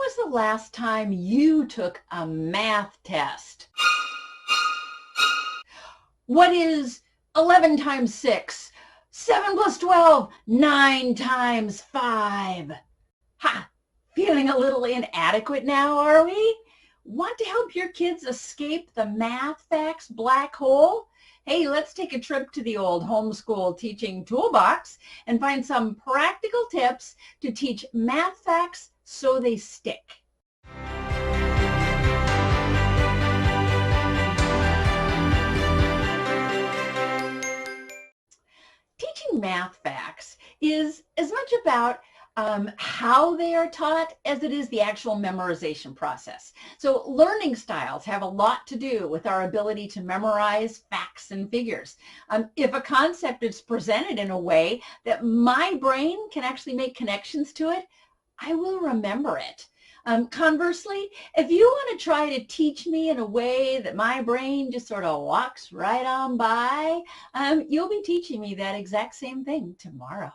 was the last time you took a math test? What is 11 times 6? 7 plus 12, 9 times 5. Ha! Feeling a little inadequate now, are we? Want to help your kids escape the math facts black hole? Hey, let's take a trip to the old homeschool teaching toolbox and find some practical tips to teach math facts so they stick. Teaching math facts is as much about how they are taught as it is the actual memorization process. So learning styles have a lot to do with our ability to memorize facts and figures. If a concept is presented in a way that my brain can actually make connections to it, I will remember it. Conversely, if you want to try to teach me in a way that my brain just sort of walks right on by, you'll be teaching me that exact same thing tomorrow.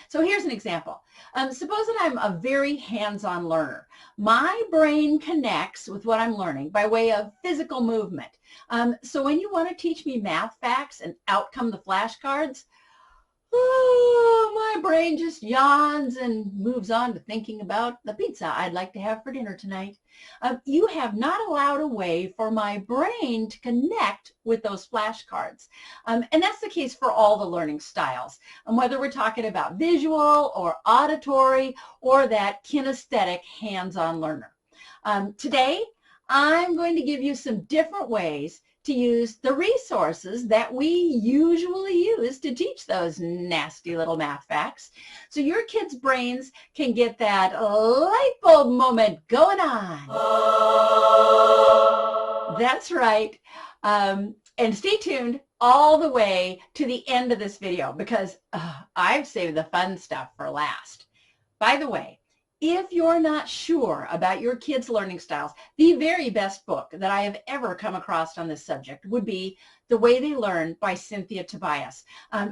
So here's an example. Suppose that I'm a very hands-on learner. My brain connects with what I'm learning by way of physical movement. So when you want to teach me math facts and out come the flashcards, my brain just yawns and moves on to thinking about the pizza I'd like to have for dinner tonight. You have not allowed a way for my brain to connect with those flashcards. And that's the case for all the learning styles, whether we're talking about visual or auditory or that kinesthetic hands-on learner. Today, I'm going to give you some different ways to use the resources that we usually use to teach those nasty little math facts so your kids' brains can get that light bulb moment going on. That's right. And stay tuned all the way to the end of this video because I've saved the fun stuff for last. By the way, if you're not sure about your kids' learning styles, the very best book that I have ever come across on this subject would be The Way They Learn by Cynthia Tobias.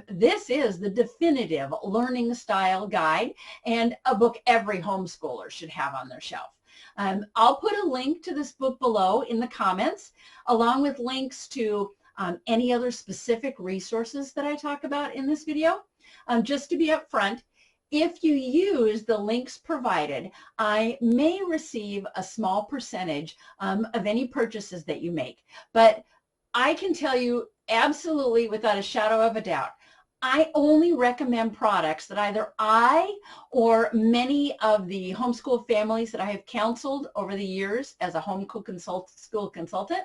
This is the definitive learning style guide and a book every homeschooler should have on their shelf. I'll put a link to this book below in the comments, along with links to any other specific resources that I talk about in this video. Just to be upfront, if you use the links provided, I may receive a small percentage of any purchases that you make. But I can tell you absolutely without a shadow of a doubt, I only recommend products that either I or many of the homeschool families that I have counseled over the years as a homeschool consultant,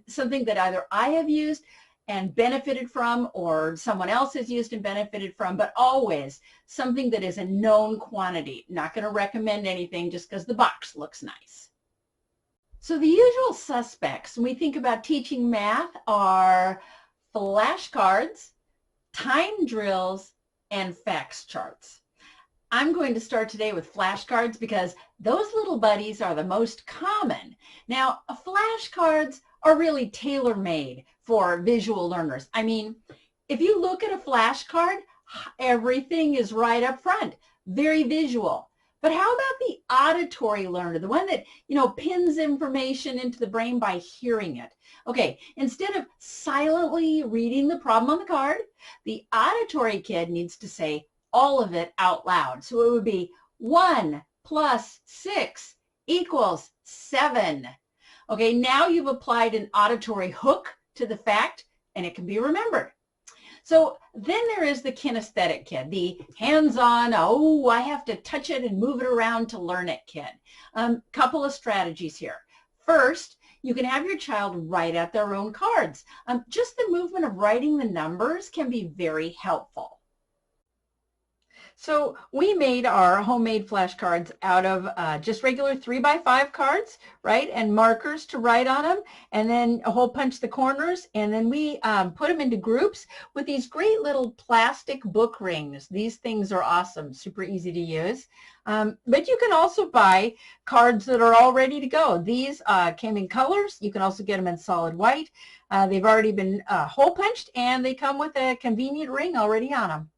something that either I have used and benefited from or someone else has used and benefited from, but always something that is a known quantity. Not going to recommend anything just because the box looks nice. So the usual suspects when we think about teaching math are flashcards, time drills, and facts charts. I'm going to start today with flashcards because those little buddies are the most common. Now, flashcards are really tailor-made for visual learners. I mean, if you look at a flashcard, everything is right up front, very visual. But how about the auditory learner, the one that, pins information into the brain by hearing it? Okay, instead of silently reading the problem on the card, the auditory kid needs to say all of it out loud. So it would be 1 plus 6 equals 7. Okay, now you've applied an auditory hook to the fact, and it can be remembered. So then there is the kinesthetic kid, the hands-on, I have to touch it and move it around to learn it kid. Couple of strategies here. First, you can have your child write out their own cards. Just the movement of writing the numbers can be very helpful. So we made our homemade flashcards out of just regular 3x5 cards, right? And markers to write on them, and then a hole punch the corners, and then we put them into groups with these great little plastic book rings. These things are awesome, super easy to use. But you can also buy cards that are all ready to go. These came in colors. You can also get them in solid white. They've already been hole punched, and they come with a convenient ring already on them.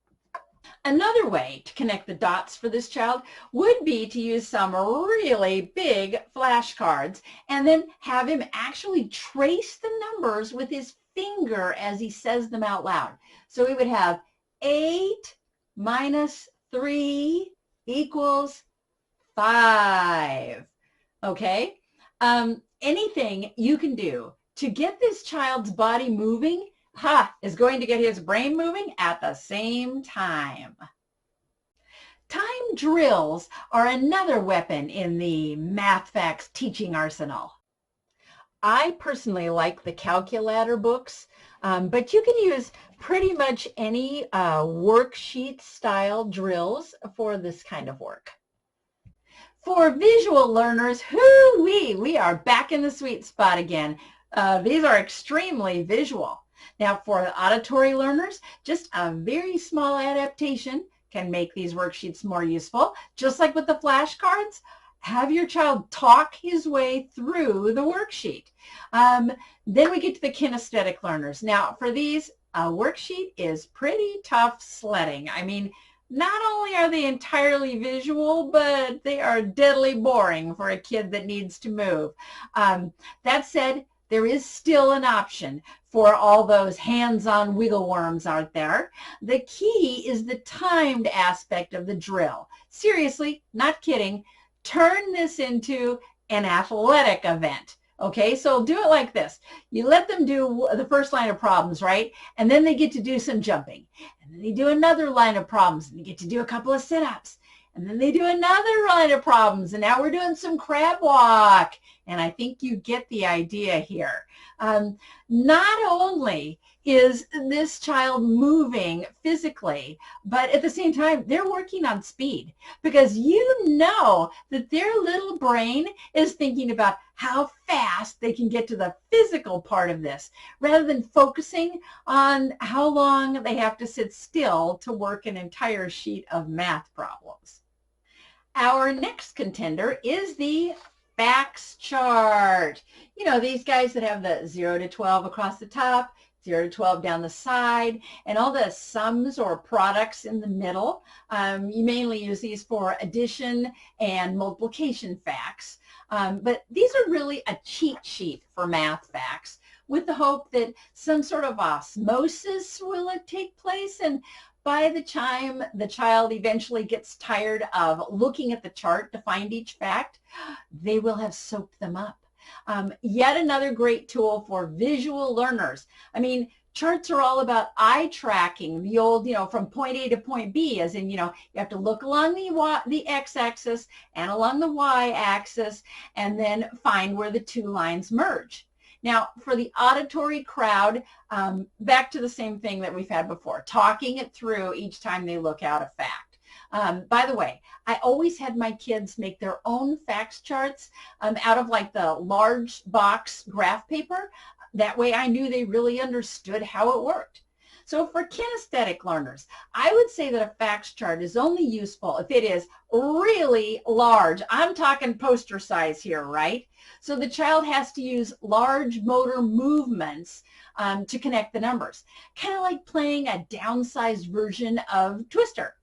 Another way to connect the dots for this child would be to use some really big flashcards and then have him actually trace the numbers with his finger as he says them out loud. So we would have 8 minus 3 equals 5. Okay? Anything you can do to get this child's body moving is going to get his brain moving at the same time. Time drills are another weapon in the math facts teaching arsenal. I personally like the Calculadder books, but you can use pretty much any worksheet style drills for this kind of work. For visual learners, we are back in the sweet spot again. These are extremely visual. Now for auditory learners, just a very small adaptation can make these worksheets more useful. Just like with the flashcards, have your child talk his way through the worksheet. Then we get to the kinesthetic learners. Now for these, a worksheet is pretty tough sledding. I mean, not only are they entirely visual, but they are deadly boring for a kid that needs to move. That said, there is still an option for all those hands-on wiggle worms out there. The key is the timed aspect of the drill. Seriously, not kidding. Turn this into an athletic event. Okay, so do it like this. You let them do the first line of problems, right? And then they get to do some jumping. And then they do another line of problems and they get to do a couple of sit-ups. And then they do another line of problems. And now we're doing some crab walk. And I think you get the idea here. Not only is this child moving physically, but at the same time, they're working on speed, because you know that their little brain is thinking about how fast they can get to the physical part of this, rather than focusing on how long they have to sit still to work an entire sheet of math problems. Our next contender is the facts chart. You know, these guys that have the 0 to 12 across the top, 0 to 12 down the side, and all the sums or products in the middle. You mainly use these for addition and multiplication facts. But these are really a cheat sheet for math facts, with the hope that some sort of osmosis will take place, and by the time the child eventually gets tired of looking at the chart to find each fact, they will have soaked them up. Yet another great tool for visual learners. I mean, charts are all about eye tracking, the old, from point A to point B, as in, you have to look along the x-axis and along the y-axis and then find where the two lines merge. Now, for the auditory crowd, back to the same thing that we've had before, talking it through each time they look out a fact. By the way, I always had my kids make their own facts charts out of like the large box graph paper. That way I knew they really understood how it worked. So for kinesthetic learners, I would say that a facts chart is only useful if it is really large. I'm talking poster size here, right? So the child has to use large motor movements to connect the numbers, kind of like playing a downsized version of Twister.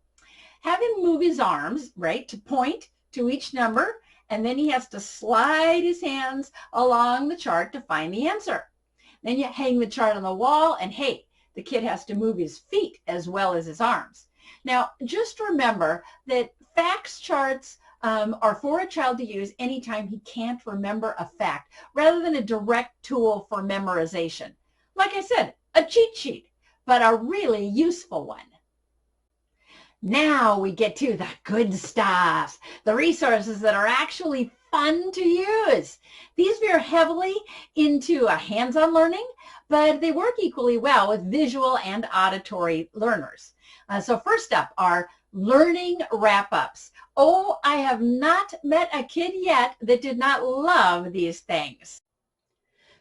Have him move his arms, right, to point to each number, and then he has to slide his hands along the chart to find the answer. Then you hang the chart on the wall, and hey, the kid has to move his feet as well as his arms. Now, just remember that facts charts are for a child to use anytime he can't remember a fact, rather than a direct tool for memorization. Like I said, a cheat sheet, but a really useful one. Now we get to the good stuff, the resources that are actually fun to use. These veer heavily into a hands-on learning, but they work equally well with visual and auditory learners. So first up are learning wrap-ups. Oh, I have not met a kid yet that did not love these things.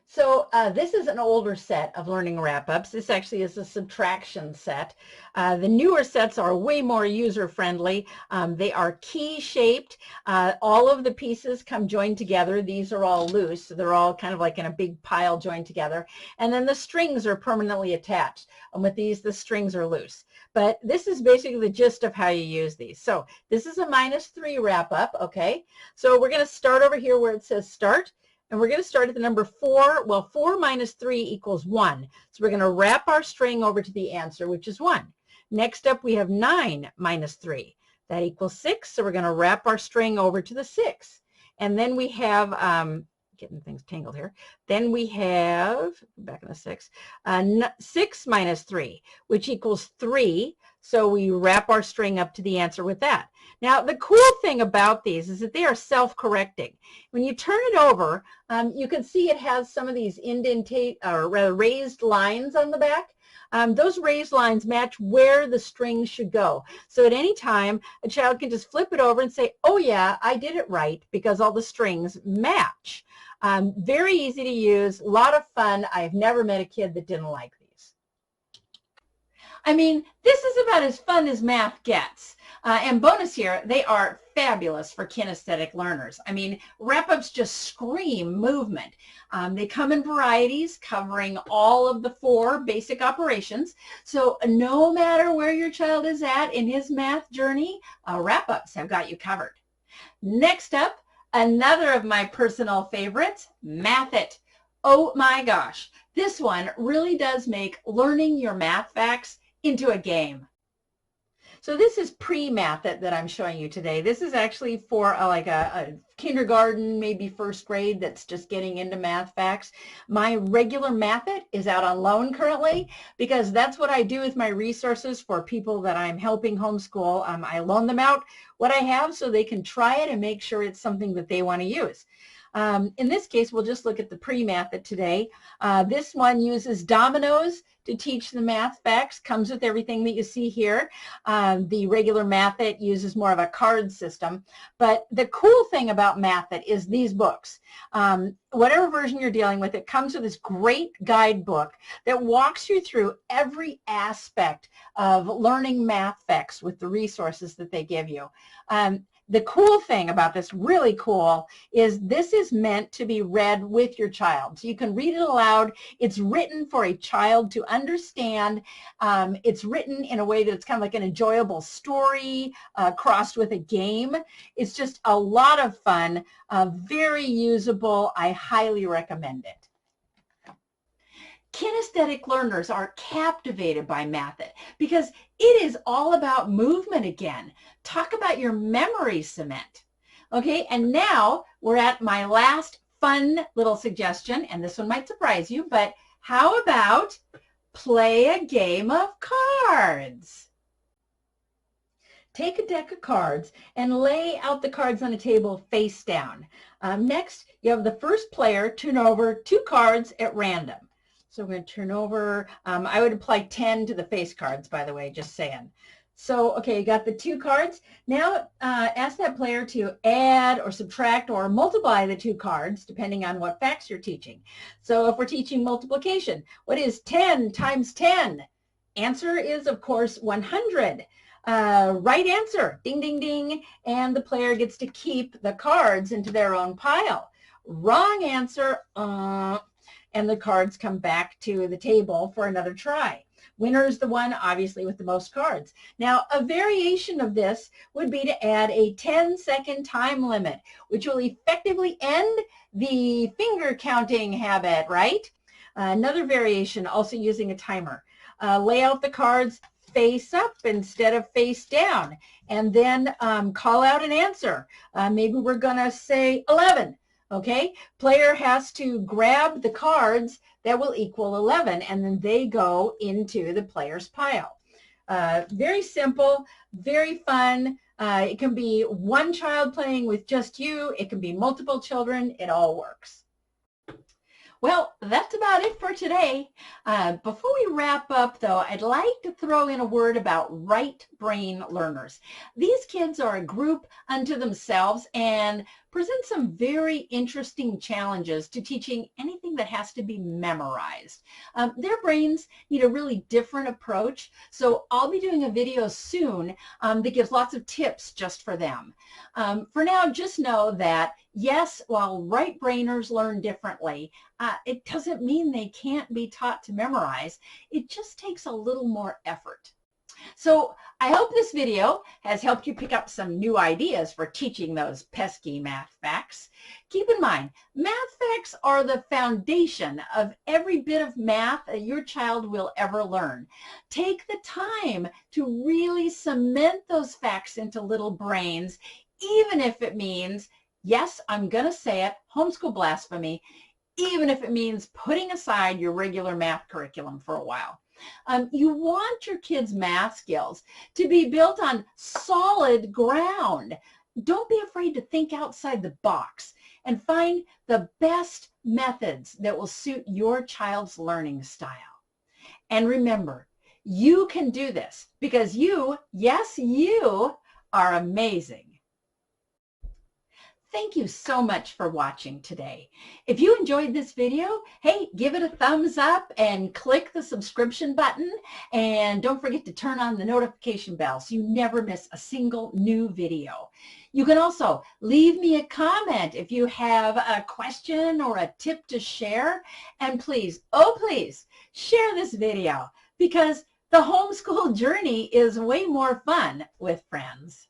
So this is an older set of learning wrap-ups. This actually is a subtraction set. The newer sets are way more user-friendly. They are key-shaped. All of the pieces come joined together. These are all loose, so they're all kind of like in a big pile joined together. And then the strings are permanently attached. And with these, the strings are loose. But this is basically the gist of how you use these. So this is a -3 wrap-up, okay? So we're going to start over here where it says start. And we're going to start at the number 4. Well, 4 minus 3 equals 1. So we're going to wrap our string over to the answer, which is 1. Next up, we have 9 minus 3. That equals 6. So we're going to wrap our string over to the 6. And then we have, getting things tangled here. Then we have, back in the 6, 6 minus 3, which equals 3. So we wrap our string up to the answer with that. Now, the cool thing about these is that they are self-correcting. When you turn it over, you can see it has some of these raised lines on the back. Those raised lines match where the string should go. So at any time, a child can just flip it over and say, oh yeah, I did it right, because all the strings match. Very easy to use, a lot of fun. I've never met a kid that didn't like these. I mean, this is about as fun as math gets. And bonus here, they are fabulous for kinesthetic learners. I mean, wrap-ups just scream movement. They come in varieties covering all of the 4 basic operations. So no matter where your child is at in his math journey, wrap-ups have got you covered. Next up, another of my personal favorites, Math It. Oh my gosh, this one really does make learning your math facts into a game. So this is pre-Math It that I'm showing you today. This is actually for like a kindergarten, maybe first grade that's just getting into math facts. My regular Math It is out on loan currently, because that's what I do with my resources for people that I'm helping homeschool. I loan them out what I have so they can try it and make sure it's something that they want to use. In this case, we'll just look at the pre-Math It today. This one uses dominoes to teach the math facts, comes with everything that you see here. The regular Math It uses more of a card system. But the cool thing about Math It is these books. Whatever version you're dealing with, it comes with this great guidebook that walks you through every aspect of learning math facts with the resources that they give you. The cool thing about this, really cool, is this is meant to be read with your child. So you can read it aloud. It's written for a child to understand. It's written in a way that it's kind of like an enjoyable story crossed with a game. It's just a lot of fun, very usable. I highly recommend it. Kinesthetic learners are captivated by Math It because it is all about movement again. Talk about your memory cement. Okay, and now we're at my last fun little suggestion, and this one might surprise you, but how about play a game of cards? Take a deck of cards and lay out the cards on a table face down. Next, you have the first player turn over 2 cards at random. So we're going to turn over, I would apply 10 to the face cards, by the way, just saying. So, okay, you got the 2 cards. Now ask that player to add or subtract or multiply the 2 cards, depending on what facts you're teaching. So if we're teaching multiplication, what is 10 times 10? Answer is, of course, 100. Right answer, ding, ding, ding, and the player gets to keep the cards into their own pile. Wrong answer, and the cards come back to the table for another try. Winner is the one, obviously, with the most cards. Now, a variation of this would be to add a 10-second time limit, which will effectively end the finger counting habit, right? Another variation, also using a timer. Lay out the cards face up instead of face down, and then call out an answer. Maybe we're going to say 11. Okay, player has to grab the cards that will equal 11, and then they go into the player's pile. Very simple, very fun. It can be one child playing with just you. It can be multiple children. It all works. Well, that's about it for today. Before we wrap up, though, I'd like to throw in a word about right brain learners. These kids are a group unto themselves, and present some very interesting challenges to teaching anything that has to be memorized. Their brains need a really different approach, so I'll be doing a video soon that gives lots of tips just for them. For now, just know that yes, while right-brainers learn differently, it doesn't mean they can't be taught to memorize. It just takes a little more effort. So I hope this video has helped you pick up some new ideas for teaching those pesky math facts. Keep in mind, math facts are the foundation of every bit of math that your child will ever learn. Take the time to really cement those facts into little brains, even if it means, yes, I'm going to say it, homeschool blasphemy, even if it means putting aside your regular math curriculum for a while. You want your kids' math skills to be built on solid ground. Don't be afraid to think outside the box and find the best methods that will suit your child's learning style. And remember, you can do this because you, yes, you are amazing. Thank you so much for watching today. If you enjoyed this video, hey, give it a thumbs up and click the subscription button. And don't forget to turn on the notification bell so you never miss a single new video. You can also leave me a comment if you have a question or a tip to share. And please, oh please, share this video because the homeschool journey is way more fun with friends.